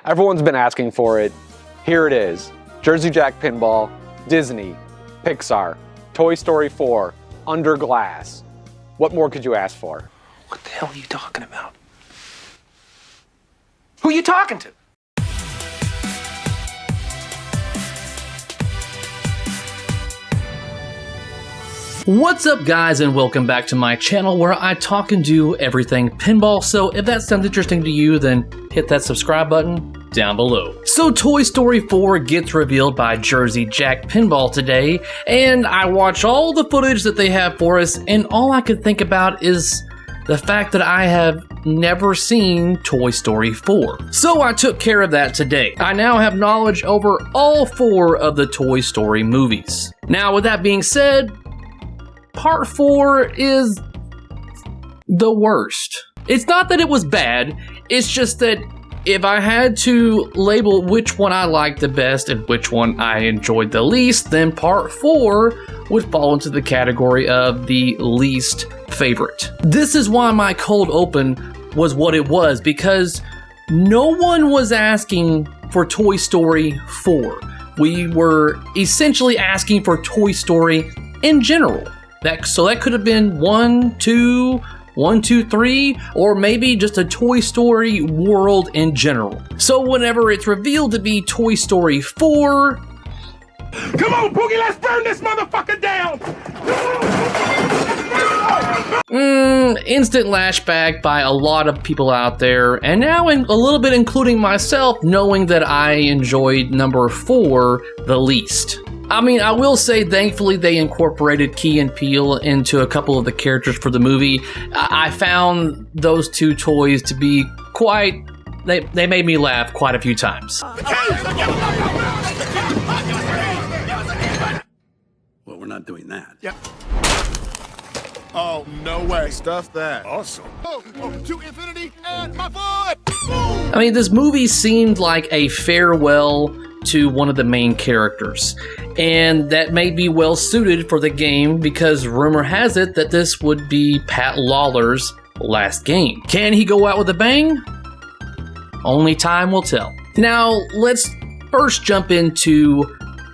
Everyone's been asking for it. Here it is. Jersey Jack Pinball, Disney, Pixar, Toy Story 4, Under Glass. What more could you ask for? What the hell are you talking about? Who are you talking to? What's up, guys, and welcome back to my channel where I talk and do everything pinball. So if that sounds interesting to you, then hit that subscribe button down below. So Toy Story 4 gets revealed by Jersey Jack Pinball today, and I watch all the footage that they have for us, and all I could think about is the fact that I have never seen Toy Story 4. So I took care of that today. I now have knowledge over all 4 of the Toy Story movies. Now, with that being said, Part 4 is the worst. It's not that it was bad, it's just that if I had to label which one I liked the best and which one I enjoyed the least, then Part 4 would fall into the category of the least favorite. This is why my cold open was what it was, because no one was asking for Toy Story 4. We were essentially asking for Toy Story in general. So that could have been 1, 2, 3, or maybe just a Toy Story world in general. So whenever it's revealed to be Toy Story 4... Come on, Boogie, let's burn this motherfucker down! Instant lashback by a lot of people out there, and now a little bit including myself, knowing that I enjoyed number 4 the least. I mean, I will say, thankfully, they incorporated Key and Peele into a couple of the characters for the movie. I found those 2 toys to be quite... They made me laugh quite a few times. Well, we're not doing that. Yep. Oh, no way. Stuff that. Awesome. Oh, to infinity and my foot! I mean, this movie seemed like a farewell to one of the main characters, and that may be well suited for the game because rumor has it that this would be Pat Lawler's last game. Can he go out with a bang? Only time will tell. Now, let's first jump into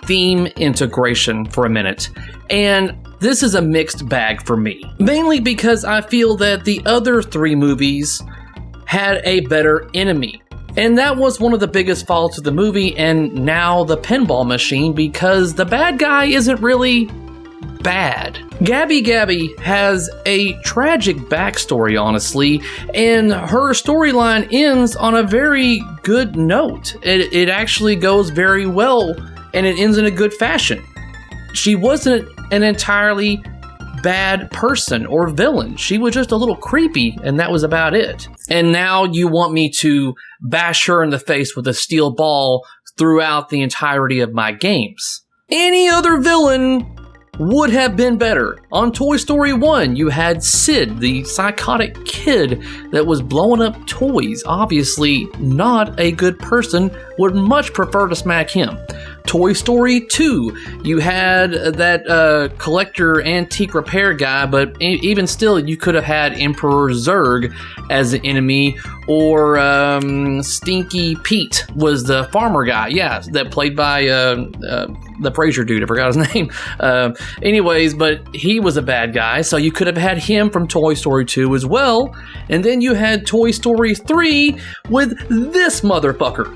theme integration for a minute, and this is a mixed bag for me, mainly because I feel that the other 3 movies had a better enemy. And that was one of the biggest faults of the movie and now the pinball machine, because the bad guy isn't really bad. Gabby Gabby has a tragic backstory, honestly, and her storyline ends on a very good note. It actually goes very well, and it ends in a good fashion. She wasn't an entirely bad person or villain. She was just a little creepy, and that was about it. And now you want me to bash her in the face with a steel ball throughout the entirety of my games. Any other villain would have been better. On Toy Story 1, you had Sid, the psychotic kid that was blowing up toys. Obviously not a good person, would much prefer to smack him. Toy Story 2, you had that collector antique repair guy, but even still, you could have had Emperor Zurg as an enemy, or Stinky Pete was the farmer guy, yeah, that played by the Fraser dude, I forgot his name. Anyways, but he was a bad guy, so you could have had him from Toy Story 2 as well, and then you had Toy Story 3 with this motherfucker.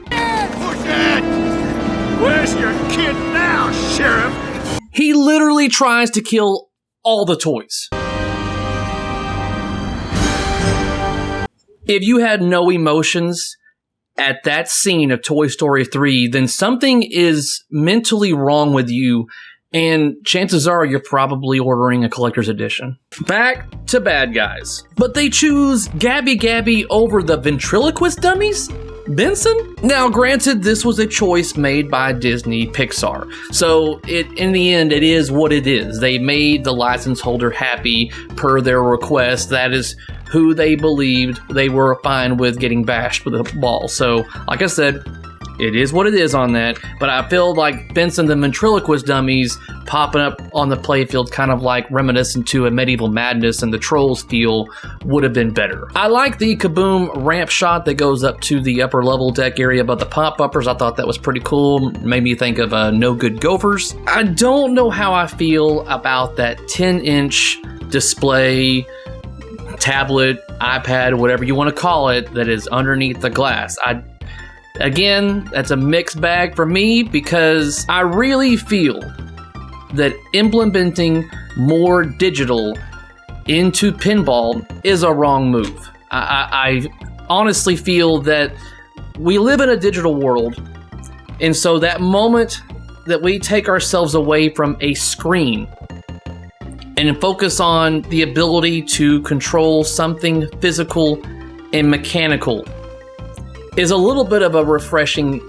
Where's your kid now, Sheriff? He literally tries to kill all the toys. If you had no emotions at that scene of Toy Story 3, then something is mentally wrong with you, and chances are you're probably ordering a collector's edition. Back to bad guys. But they choose Gabby Gabby over the ventriloquist dummies? Benson? Now, granted, this was a choice made by Disney Pixar, so in the end, it is what it is. They made the license holder happy per their request. That is who they believed they were fine with getting bashed with a ball. So, like I said, It is what it is on that, but I feel like Benson the ventriloquist dummies popping up on the playfield, kind of like reminiscent to a Medieval Madness and the Trolls feel, would have been better. I like the Kaboom ramp shot that goes up to the upper level deck area above the pop-uppers. I thought that was pretty cool. Made me think of No Good Gophers. I don't know how I feel about that 10-inch display, tablet, iPad, whatever you want to call it, that is underneath the glass. Again, that's a mixed bag for me because I really feel that implementing more digital into pinball is a wrong move. I honestly feel that we live in a digital world, and so that moment that we take ourselves away from a screen and focus on the ability to control something physical and mechanical is a little bit of a refreshing,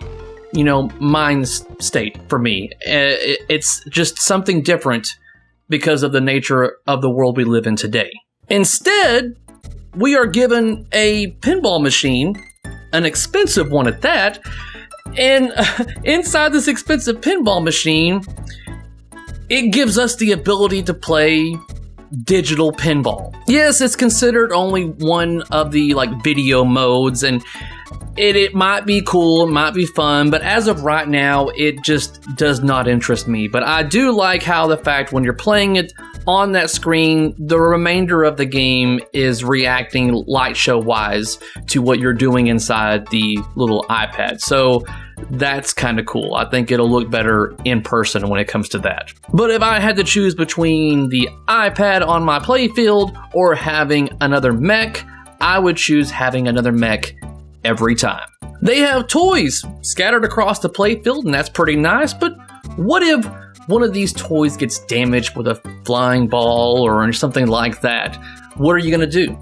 mind state for me. It's just something different because of the nature of the world we live in today. Instead, we are given a pinball machine, an expensive one at that, and inside this expensive pinball machine, it gives us the ability to play digital pinball. Yes, it's considered only one of the video modes, and it might be cool, it might be fun, but as of right now, it just does not interest me. But I do like how the fact when you're playing it on that screen, the remainder of the game is reacting light show wise to what you're doing inside the little iPad. So that's kind of cool. I think it'll look better in person when it comes to that. But if I had to choose between the iPad on my playfield or having another mech, I would choose having another mech every time. They have toys scattered across the playfield, and that's pretty nice, but what if one of these toys gets damaged with a flying ball or something like that? What are you going to do?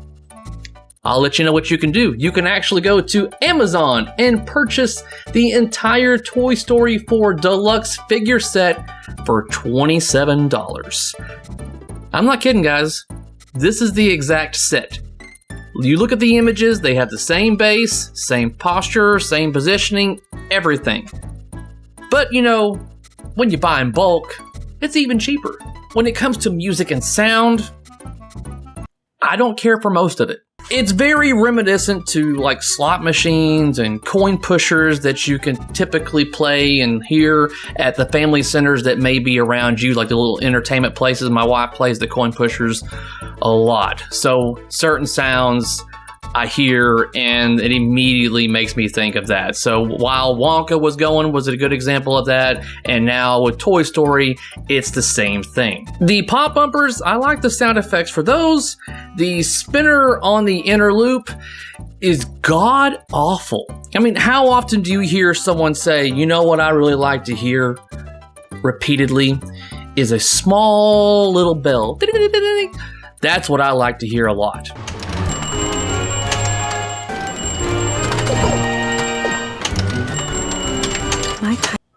I'll let you know what you can do. You can actually go to Amazon and purchase the entire Toy Story 4 Deluxe figure set for $27. I'm not kidding, guys. This is the exact set. You look at the images, they have the same base, same posture, same positioning, everything. But when you buy in bulk, it's even cheaper. When it comes to music and sound, I don't care for most of it. It's very reminiscent to slot machines and coin pushers that you can typically play and hear at the family centers that may be around you, like the little entertainment places. My wife plays the coin pushers a lot. So certain sounds I hear and it immediately makes me think of that. So while Wonka was a good example of that, and now with Toy Story, it's the same thing. The pop bumpers, I like the sound effects for those. The spinner on the inner loop is god awful. I mean, how often do you hear someone say, what I really like to hear repeatedly is a small little bell. That's what I like to hear a lot.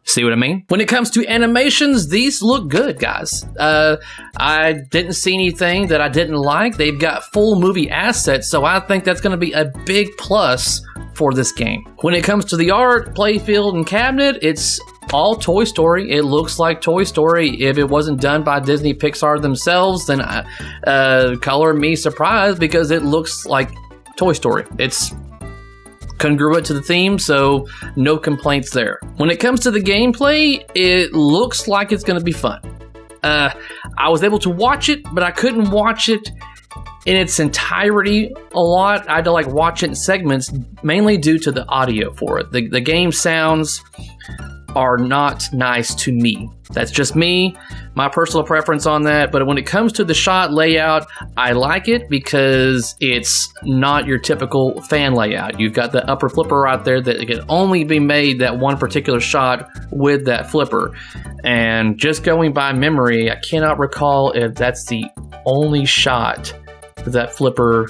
See what I mean? When it comes to animations, these look good, guys. I didn't see anything that I didn't like. They've got full movie assets, so I think that's going to be a big plus for this game. When it comes to the art, playfield, and cabinet, it's all Toy Story. It looks like Toy Story. If it wasn't done by Disney Pixar themselves, then color me surprised because it looks like Toy Story. It's congruent to the theme, so no complaints there. When it comes to the gameplay, it looks like it's going to be fun. I was able to watch it, but I couldn't watch it in its entirety a lot. I had to watch it in segments, mainly due to the audio for it. The game sounds are not nice to me. That's just me, my personal preference on that. But when it comes to the shot layout, I like it because it's not your typical fan layout. You've got the upper flipper right there that can only be made that one particular shot with that flipper. And just going by memory, I cannot recall if that's the only shot that flipper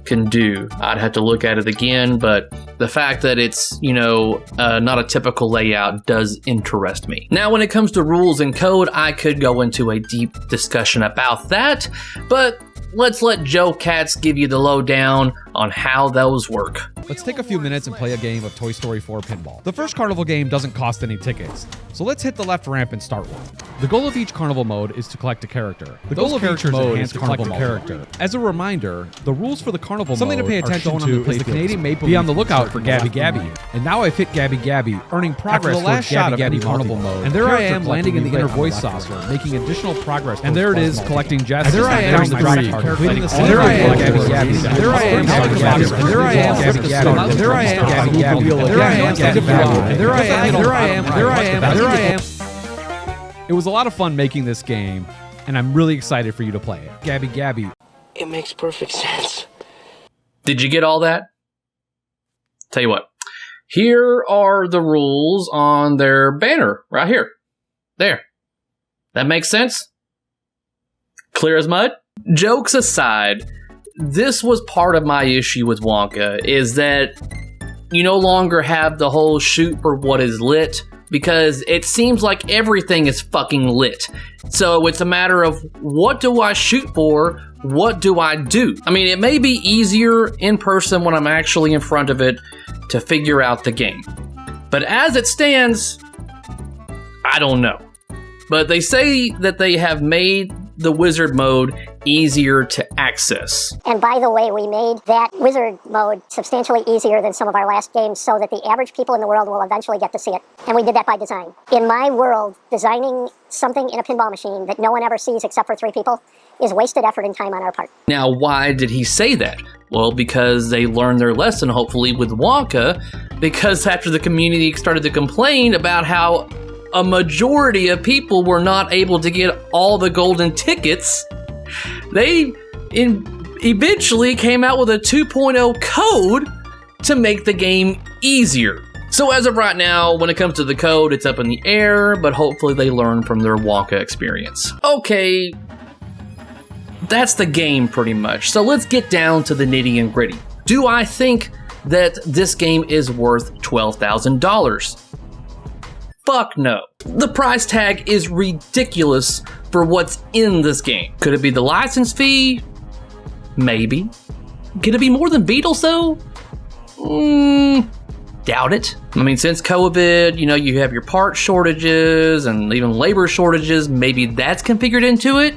can do. I'd have to look at it again, but the fact that it's, not a typical layout does interest me. Now, when it comes to rules and code, I could go into a deep discussion about that, but let's let Joe Katz give you the lowdown on how those work. let's take a few minutes and play a game of Toy Story 4 Pinball. The first carnival game doesn't cost any tickets, so let's hit the left ramp and start one. The goal of each carnival mode is to collect a character. The goal of each mode is to collect a character. As a reminder, the rules for the carnival mode something to pay attention to is the Canadian Maple. Be on the lookout for Gabby Gabby. And now I've hit Gabby Gabby, earning progress for the last shot of Gabby carnival mode. And there I am landing in the inner voice saucer, making additional progress. And there it is, collecting Jess. There I am down the street, completing the there I am Gabby Gabby. There I am Gabby Gabby. There I am Gabby Gabby. There I am Gabby Gabby. There I am Gabby Gabby. There I am. There I am. There I am. There I am. It was a lot of fun making this game, and I'm really excited for you to play it. Gabby Gabby. It makes perfect sense. Did you get all that? Tell you what. Here are the rules on their banner right here. There. That makes sense? Clear as mud? Jokes aside, this was part of my issue with Wonka, is that you no longer have the whole shoot for what is lit, because it seems like everything is fucking lit. So it's a matter of, what do I shoot for? What do I do? I mean, it may be easier in person when I'm actually in front of it to figure out the game. But as it stands, I don't know. But they say that they have made the wizard mode easier to access. And by the way, we made that wizard mode substantially easier than some of our last games so that the average people in the world will eventually get to see it. And we did that by design. In my world, designing something in a pinball machine that no one ever sees except for 3 people is wasted effort and time on our part. Now, why did he say that? Well, because they learned their lesson, hopefully, with Wonka, because after the community started to complain about how a majority of people were not able to get all the golden tickets, they eventually came out with a 2.0 code to make the game easier. So as of right now, when it comes to the code, it's up in the air, but hopefully they learn from their Wonka experience. Okay, that's the game pretty much. So let's get down to the nitty and gritty. Do I think that this game is worth $12,000? Fuck no. The price tag is ridiculous for what's in this game. Could it be the license fee? Maybe. Could it be more than Beatles though? Doubt it. I mean, since COVID, you have your part shortages and even labor shortages. Maybe that's configured into it?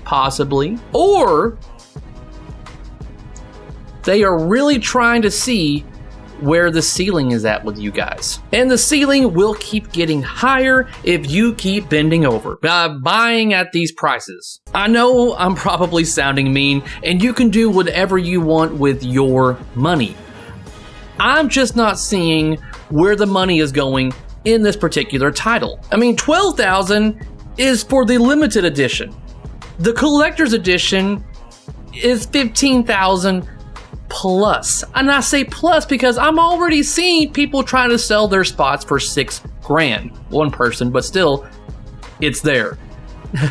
Possibly. Or they are really trying to see where the ceiling is at with you guys. And the ceiling will keep getting higher if you keep bending over, buying at these prices. I know I'm probably sounding mean, and you can do whatever you want with your money. I'm just not seeing where the money is going in this particular title. I mean, $12,000 is for the limited edition. The collector's edition is $15,000 plus. And I say plus because I'm already seeing people trying to sell their spots for $6,000. One person, but still, it's there.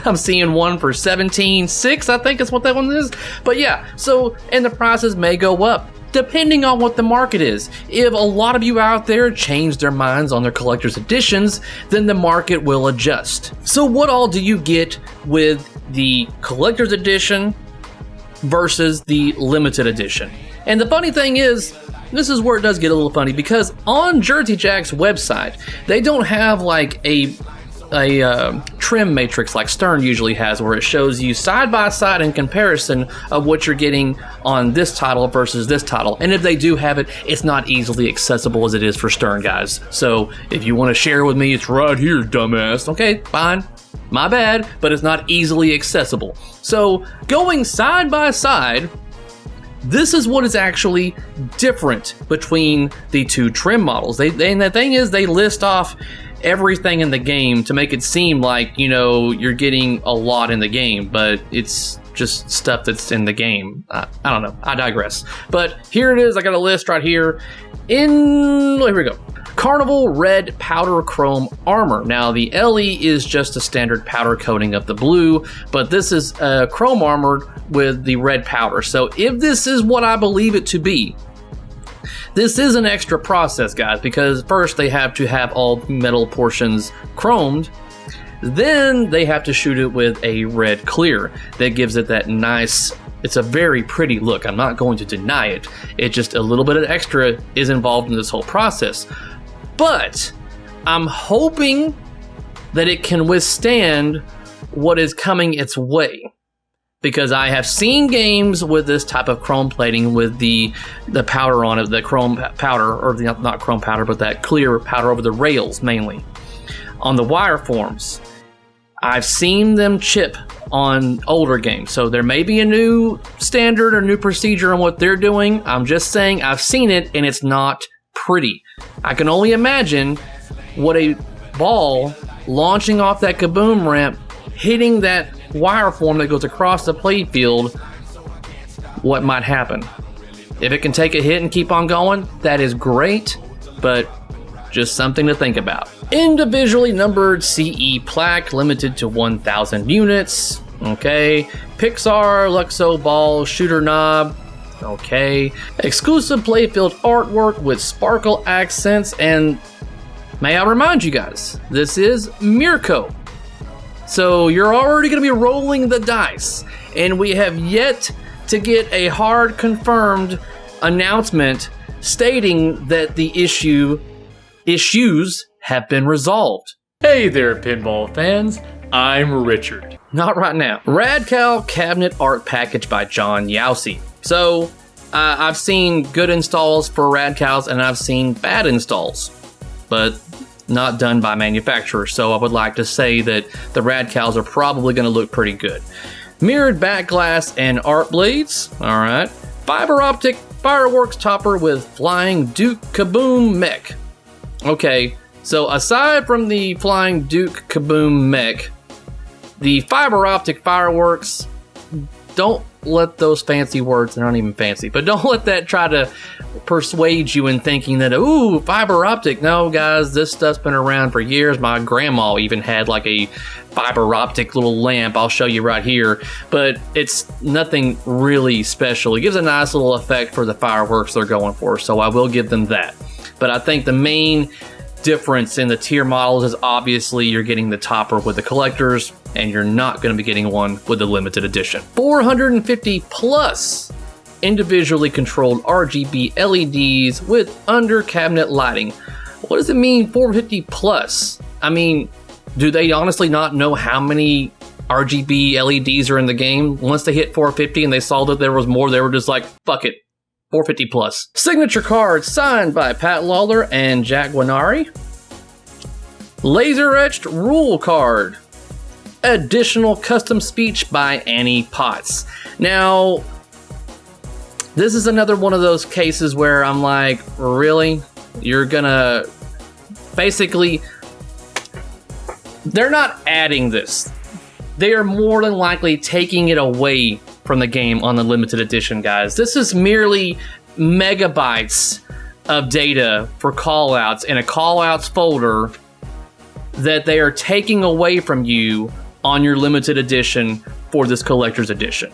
I'm seeing one for $17,600, I think is what that one is. But yeah, so, and the prices may go up depending on what the market is. If a lot of you out there change their minds on their collector's editions, then the market will adjust. So what all do you get with the collector's edition versus the limited edition? And the funny thing is, this is where it does get a little funny, because on Jersey Jack's website, they don't have like a trim matrix like Stern usually has, where it shows you side by side in comparison of what you're getting on this title versus this title. And if they do have it, it's not easily accessible as it is for Stern, guys. So if you want to share with me, it's right here, dumbass. Okay, fine. My bad, but it's not easily accessible. So going side by side, this is what is actually different between the two trim models. And the thing is, they list off everything in the game to make it seem like, you're getting a lot in the game, but it's just stuff that's in the game. I don't know. I digress. But here it is. I got a list right here. Here we go. Carnival Red Powder Chrome Armor. Now, the LE is just a standard powder coating of the blue, but this is chrome armored with the red powder. So if this is what I believe it to be, this is an extra process, guys, because first they have to have all metal portions chromed. Then they have to shoot it with a red clear that gives it that nice It's a very pretty look. I'm not going to deny it. It's just a little bit of extra is involved in this whole process. But I'm hoping that it can withstand what is coming its way. Because I have seen games with this type of chrome plating with the powder on it, the chrome powder, or not chrome powder, but that clear powder over the rails mainly, on the wire forms. I've seen them chip on older games. So there may be a new standard or new procedure on what they're doing. I'm just saying I've seen it and it's not pretty. I can only imagine what a ball launching off that kaboom ramp, hitting that wire form that goes across the play field, what might happen. If it can take a hit and keep on going, that is great, but just something to think about. Individually numbered CE plaque, limited to 1,000 units. Okay. Pixar Luxo ball shooter knob. Okay. Exclusive playfield artwork with sparkle accents, and may I remind you guys, this is Mirko. So you're already going to be rolling the dice, and we have yet to get a hard confirmed announcement stating that the issues have been resolved. Hey there, pinball fans. I'm Richard. Not right now. Radcal Cabinet Art Package by John Yowsey. So I've seen good installs for Radcals, and I've seen bad installs, but not done by manufacturers, so I would like to say that the Radcals are probably going to look pretty good. Mirrored back glass and art blades. Alright. Fiber optic fireworks topper with flying Duke Kaboom mech. Okay, so aside from the flying Duke Kaboom mech, the fiber optic fireworks, don't let those fancy words, they're not even fancy, but don't let that try to persuade you in thinking that, ooh, fiber optic. No, guys, this stuff's been around for years. My grandma even had like a fiber optic little lamp. I'll show you right here, but it's nothing really special. It gives a nice little effect for the fireworks they're going for, so I will give them that. But I think the main difference in the tier models is obviously you're getting the topper with the collectors, and you're not going to be getting one with the limited edition. 450 plus individually controlled RGB LEDs with under cabinet lighting. What does it mean 450 plus? I mean, do they honestly not know how many RGB LEDs are in the game? Once they hit 450 and they saw that there was more, they were just like, fuck it, 450 plus. Signature card signed by Pat Lawler and Jack Guanari. Laser etched rule card. Additional custom speech by Annie Potts. Now, this is another one of those cases where I'm like, really? You're gonna... Basically, they're not adding this. They are more than likely taking it away from the game on the limited edition, guys. This is merely megabytes of data for callouts in a callouts folder that they are taking away from you on your limited edition for this collector's edition.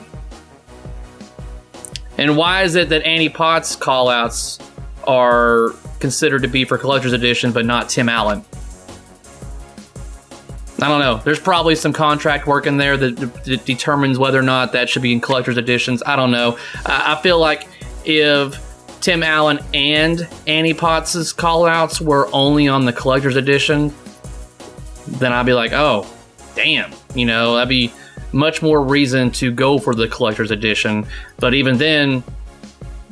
And why is it that Annie Potts callouts are considered to be for collector's edition but not Tim Allen? I don't know. There's probably some contract work in there that determines whether or not that should be in collector's editions. I don't know. I feel like if Tim Allen and Annie Potts' callouts were only on the collector's edition, then I'd be like, oh, damn. You know, that'd be much more reason to go for the collector's edition. But even then,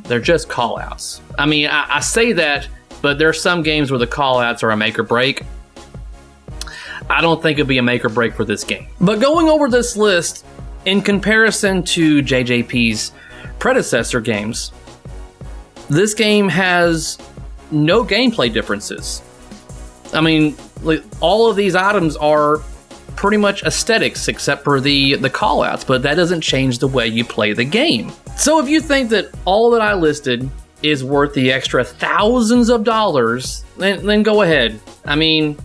they're just callouts. I mean, I say that, but there are some games where the callouts are a make or break. I don't think it'd be a make or break for this game. But going over this list, in comparison to JJP's predecessor games, this game has no gameplay differences. I mean, like, all of these items are pretty much aesthetics except for the callouts, but that doesn't change the way you play the game. So if you think that all that I listed is worth the extra thousands of dollars, then go ahead. I mean,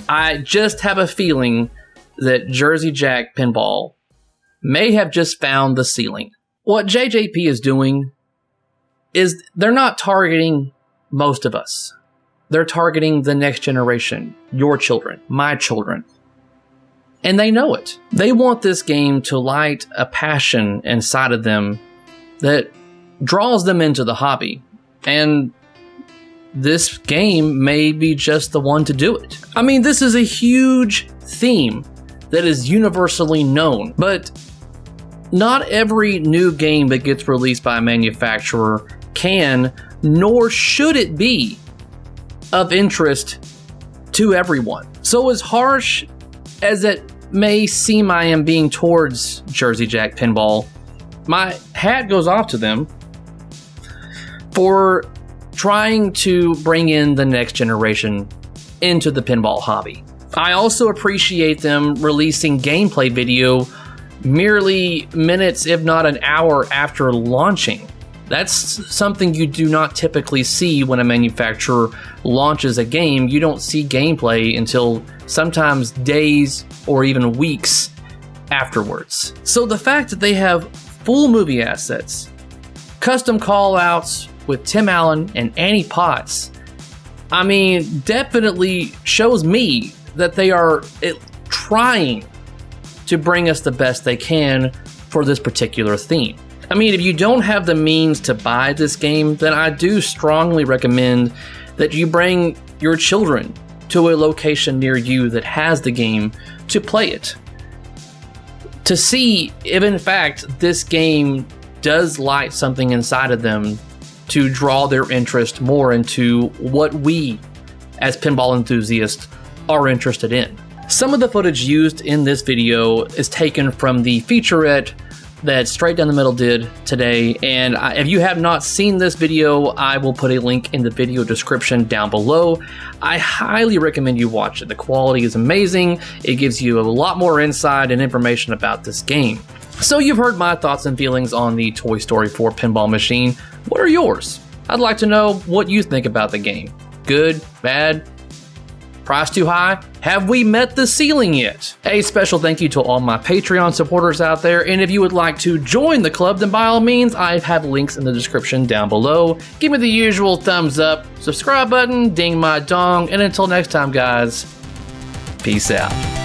I just have a feeling that Jersey Jack Pinball may have just found the ceiling. What JJP is doing is they're not targeting most of us. They're targeting the next generation, your children, my children. And they know it. They want this game to light a passion inside of them that draws them into the hobby. And this game may be just the one to do it. I mean, this is a huge theme that is universally known, but not every new game that gets released by a manufacturer can, nor should it be, of interest to everyone. So as harsh as it may seem I am being towards Jersey Jack Pinball, my hat goes off to them for trying to bring in the next generation into the pinball hobby. I also appreciate them releasing gameplay video merely minutes, if not an hour after launching. That's something you do not typically see when a manufacturer launches a game. You don't see gameplay until sometimes days or even weeks afterwards. So the fact that they have full movie assets, custom call-outs with Tim Allen and Annie Potts, I mean, definitely shows me that they are trying to bring us the best they can for this particular theme. I mean, if you don't have the means to buy this game, then I do strongly recommend that you bring your children to a location near you that has the game to play it. To see if in fact this game does light something inside of them to draw their interest more into what we as pinball enthusiasts are interested in. Some of the footage used in this video is taken from the featurette that Straight Down the Middle did today, and if you have not seen this video, I will put a link in the video description down below. I highly recommend you watch it. The quality is amazing. It gives you a lot more insight and information about this game. So you've heard my thoughts and feelings on the Toy Story 4 pinball machine. What are yours? I'd like to know what you think about the game. Good? Bad? Price too high? Have we met the ceiling yet? A special thank you to all my Patreon supporters out there, and if you would like to join the club, then by all means, I have links in the description down below. Give me the usual thumbs up, subscribe button, ding my dong, and until next time guys, peace out.